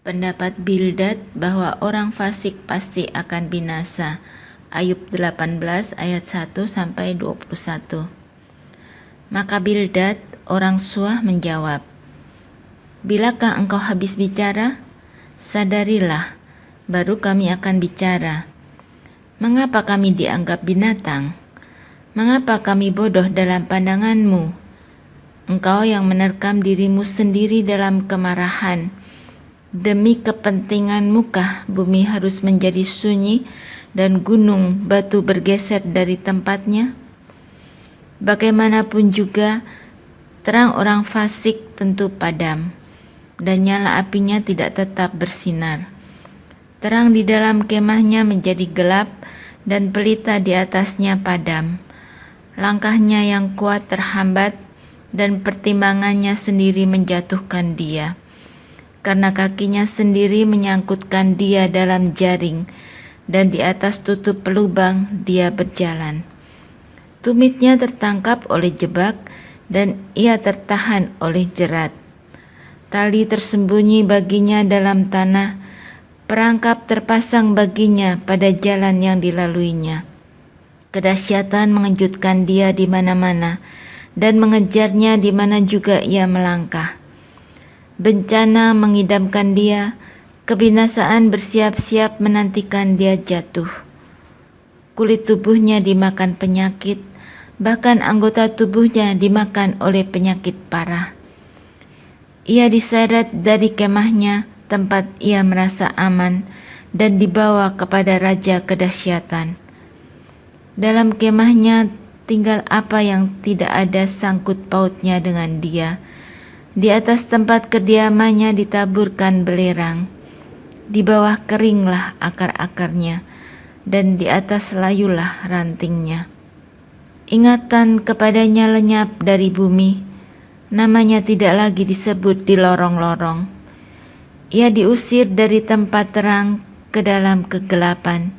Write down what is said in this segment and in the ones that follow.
Pendapat Bildad bahwa orang fasik pasti akan binasa. Ayub 18 ayat 1-21. Maka Bildad, orang Suah menjawab, "Bilakah engkau habis bicara? Sadarilah, baru kami akan bicara. Mengapa kami dianggap binatang? Mengapa kami bodoh dalam pandanganmu? Engkau yang menerkam dirimu sendiri dalam kemarahan. Demi kepentinganmu kah bumi harus menjadi sunyi dan gunung batu bergeser dari tempatnya? Bagaimanapun juga, terang orang fasik tentu padam, dan nyala apinya tidak tetap bersinar. Terang di dalam kemahnya menjadi gelap, dan pelita di atasnya padam. Langkahnya yang kuat terhambat, dan pertimbangannya sendiri menjatuhkan dia. Karena kakinya sendiri menyangkutkan dia dalam jaring, dan di atas tutup pelubang dia berjalan. Tumitnya tertangkap oleh jebak, dan ia tertahan oleh jerat. Tali tersembunyi baginya dalam tanah, perangkap terpasang baginya pada jalan yang dilaluinya. Kedahsyatan mengejutkan dia di mana-mana, dan mengejarnya di mana juga ia melangkah. Bencana mengidamkan dia, kebinasaan bersiap-siap menantikan dia jatuh. Kulit tubuhnya dimakan penyakit, bahkan anggota tubuhnya dimakan oleh penyakit parah. Ia diseret dari kemahnya, tempat ia merasa aman, dan dibawa kepada raja kedahsyatan. Dalam kemahnya tinggal apa yang tidak ada sangkut pautnya dengan dia. Di atas tempat kediamannya ditaburkan belerang, di bawah keringlah akar-akarnya, dan di atas layulah rantingnya. Ingatan kepadanya lenyap dari bumi, namanya tidak lagi disebut di lorong-lorong. Ia diusir dari tempat terang ke dalam kegelapan,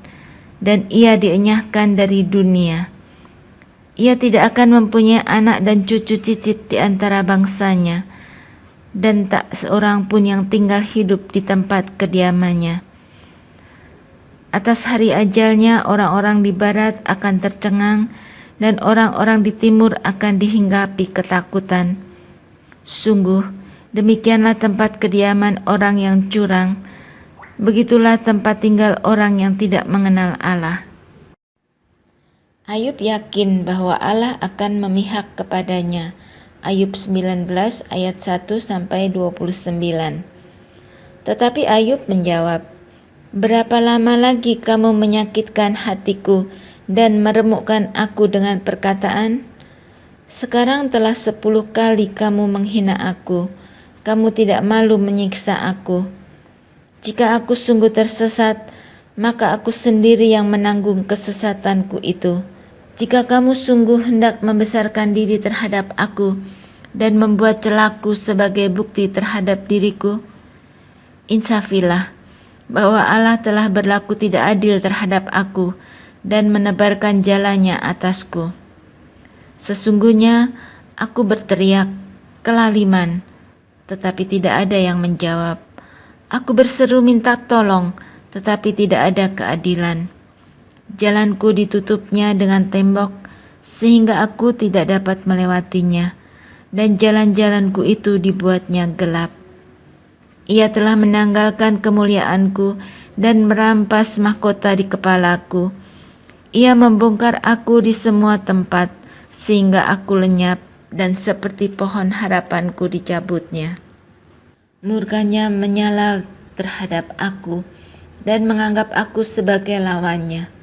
dan ia dienyahkan dari dunia. Ia tidak akan mempunyai anak dan cucu cicit di antara bangsanya, dan tak seorang pun yang tinggal hidup di tempat kediamannya. Atas hari ajalnya orang-orang di barat akan tercengang, dan orang-orang di timur akan dihinggapi ketakutan. Sungguh, demikianlah tempat kediaman orang yang curang, begitulah tempat tinggal orang yang tidak mengenal Allah. Ayub yakin bahwa Allah akan memihak kepadanya. Ayub 19 ayat 1-29. Tetapi Ayub menjawab, "Berapa lama lagi kamu menyakitkan hatiku dan meremukkan aku dengan perkataan? Sekarang telah 10 kali kamu menghina aku, kamu tidak malu menyiksa aku. Jika aku sungguh tersesat, maka aku sendiri yang menanggung kesesatanku itu. Jika kamu sungguh hendak membesarkan diri terhadap aku dan membuat celaku sebagai bukti terhadap diriku, insafilah bahwa Allah telah berlaku tidak adil terhadap aku dan menebarkan jalannya atasku. Sesungguhnya aku berteriak, kelaliman, tetapi tidak ada yang menjawab. Aku berseru minta tolong, tetapi tidak ada keadilan. Jalanku ditutupnya dengan tembok, sehingga aku tidak dapat melewatinya, dan jalan-jalanku itu dibuatnya gelap. Ia telah menanggalkan kemuliaanku dan merampas mahkota di kepalaku. Ia membongkar aku di semua tempat, sehingga aku lenyap, dan seperti pohon harapanku dicabutnya. Murkanya menyala terhadap aku, dan menganggap aku sebagai lawannya.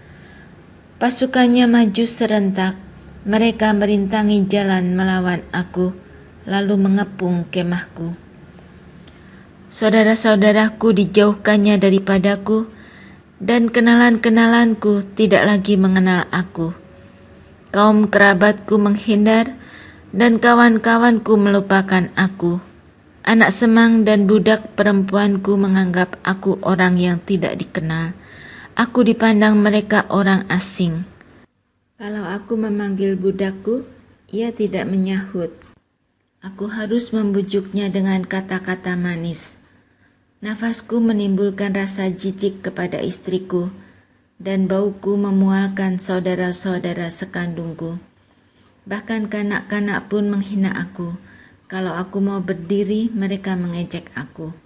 Pasukannya maju serentak, mereka merintangi jalan melawan aku, lalu mengepung kemahku. Saudara-saudaraku dijauhkannya daripadaku, dan kenalan-kenalanku tidak lagi mengenal aku. Kaum kerabatku menghindar, dan kawan-kawanku melupakan aku. Anak semang dan budak perempuanku menganggap aku orang yang tidak dikenal. Aku dipandang mereka orang asing. Kalau aku memanggil budakku, ia tidak menyahut. Aku harus membujuknya dengan kata-kata manis. Nafasku menimbulkan rasa jijik kepada istriku, dan bauku memualkan saudara-saudara sekandungku. Bahkan kanak-kanak pun menghina aku. Kalau aku mau berdiri, mereka mengejek aku.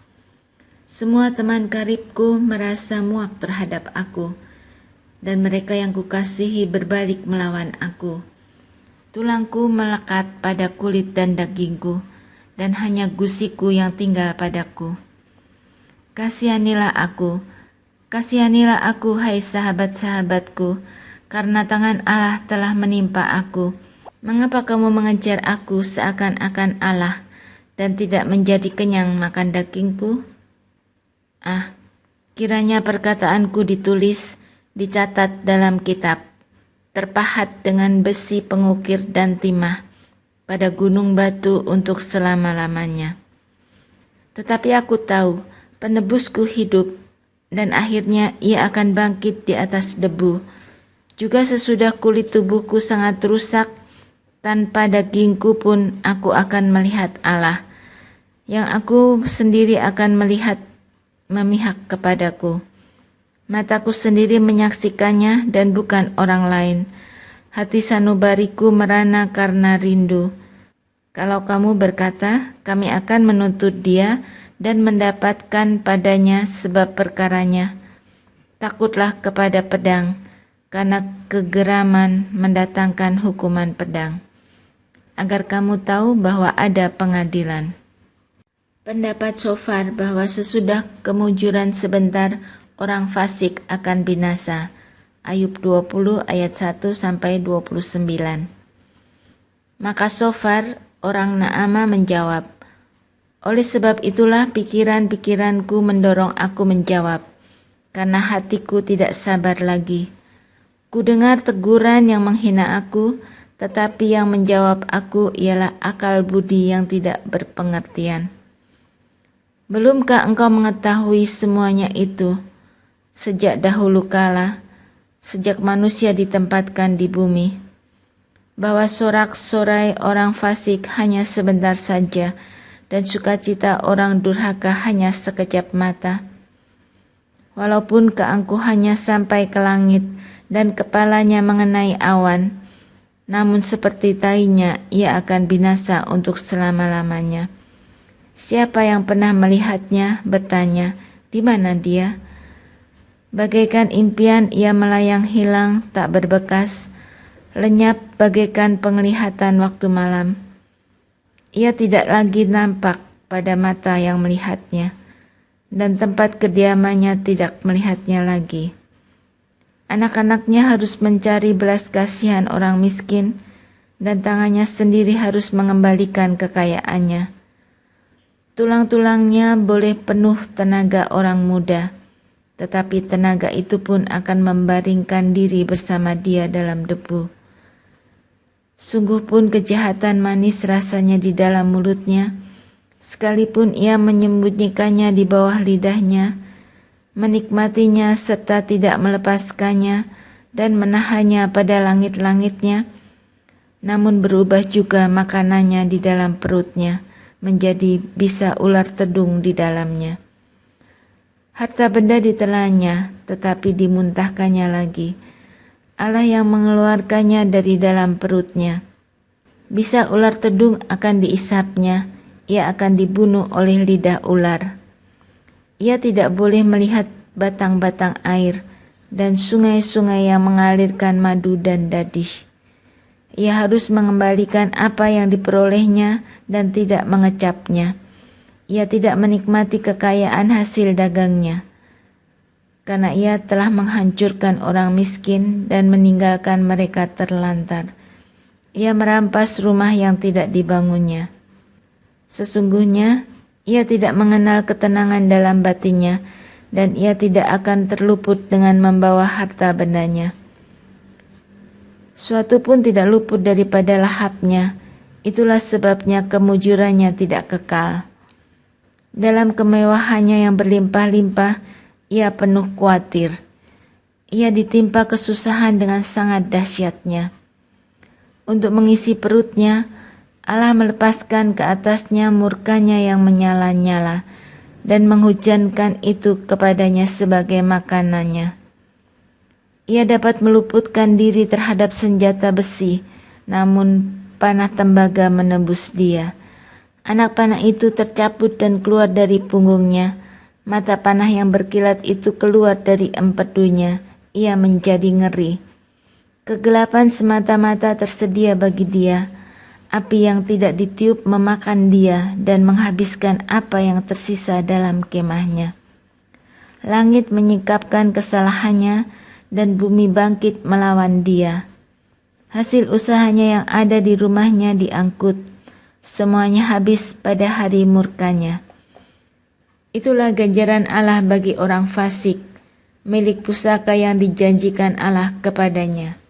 Semua teman karibku merasa muak terhadap aku, dan mereka yang kukasihi berbalik melawan aku. Tulangku melekat pada kulit dan dagingku, dan hanya gusiku yang tinggal padaku. Kasihanilah aku, hai sahabat-sahabatku, karena tangan Allah telah menimpa aku. Mengapa kamu mengejar aku seakan-akan Allah, dan tidak menjadi kenyang makan dagingku? Kiranya perkataanku ditulis, dicatat dalam kitab, terpahat dengan besi pengukir dan timah, pada gunung batu untuk selama-lamanya. Tetapi aku tahu, penebusku hidup, dan akhirnya ia akan bangkit di atas debu. Juga sesudah kulit tubuhku sangat rusak, tanpa dagingku pun aku akan melihat Allah, yang aku sendiri akan memihak kepadaku. Mataku sendiri menyaksikannya dan bukan orang lain. Hati sanubariku merana karena rindu. Kalau kamu berkata, kami akan menuntut dia dan mendapatkan padanya sebab perkaranya. Takutlah kepada pedang, karena kegeraman mendatangkan hukuman pedang. Agar kamu tahu bahwa ada pengadilan. Pendapat Shofar bahwa sesudah kemujuran sebentar, orang fasik akan binasa. Ayub 20 ayat 1-29. Maka Shofar, orang Naamah menjawab, oleh sebab itulah pikiran-pikiranku mendorong aku menjawab, karena hatiku tidak sabar lagi. Ku dengar teguran yang menghina aku, tetapi yang menjawab aku ialah akal budi yang tidak berpengertian. Belumkah engkau mengetahui semuanya itu? Sejak dahulu kala, sejak manusia ditempatkan di bumi, bahwa sorak-sorai orang fasik hanya sebentar saja, dan sukacita orang durhaka hanya sekejap mata. Walaupun keangkuhannya sampai ke langit, dan kepalanya mengenai awan, namun seperti tainya ia akan binasa untuk selama-lamanya. Siapa yang pernah melihatnya bertanya, di mana dia? Bagaikan impian ia melayang hilang tak berbekas, lenyap bagaikan penglihatan waktu malam. Ia tidak lagi nampak pada mata yang melihatnya, dan tempat kediamannya tidak melihatnya lagi. Anak-anaknya harus mencari belas kasihan orang miskin, dan tangannya sendiri harus mengembalikan kekayaannya. Tulang-tulangnya boleh penuh tenaga orang muda, tetapi tenaga itu pun akan membaringkan diri bersama dia dalam debu. Sungguh pun kejahatan manis rasanya di dalam mulutnya, sekalipun ia menyembunyikannya di bawah lidahnya, menikmatinya serta tidak melepaskannya dan menahannya pada langit-langitnya, namun berubah juga makanannya di dalam perutnya, menjadi bisa ular tedung di dalamnya. Harta benda ditelannya, tetapi dimuntahkannya lagi. Allah yang mengeluarkannya dari dalam perutnya. Bisa ular tedung akan diisapnya, ia akan dibunuh oleh lidah ular. Ia tidak boleh melihat batang-batang air dan sungai-sungai yang mengalirkan madu dan dadih. Ia harus mengembalikan apa yang diperolehnya dan tidak mengecapnya. Ia tidak menikmati kekayaan hasil dagangnya, karena ia telah menghancurkan orang miskin dan meninggalkan mereka terlantar. Ia merampas rumah yang tidak dibangunnya. Sesungguhnya, ia tidak mengenal ketenangan dalam batinnya, dan ia tidak akan terluput dengan membawa harta bendanya. Suatu pun tidak luput daripada lahapnya, itulah sebabnya kemujurannya tidak kekal. Dalam kemewahannya yang berlimpah-limpah, ia penuh khawatir. Ia ditimpa kesusahan dengan sangat dahsyatnya. Untuk mengisi perutnya, Allah melepaskan ke atasnya murkanya yang menyala-nyala, dan menghujankan itu kepadanya sebagai makanannya. Ia dapat meluputkan diri terhadap senjata besi, namun panah tembaga menembus dia. Anak panah itu tercabut dan keluar dari punggungnya. Mata panah yang berkilat itu keluar dari empedunya. Ia menjadi ngeri. Kegelapan semata-mata tersedia bagi dia. Api yang tidak ditiup memakan dia dan menghabiskan apa yang tersisa dalam kemahnya. Langit menyingkapkan kesalahannya dan bumi bangkit melawan dia. Hasil usahanya yang ada di rumahnya diangkut. Semuanya habis pada hari murkanya. Itulah ganjaran Allah bagi orang fasik, milik pusaka yang dijanjikan Allah kepadanya.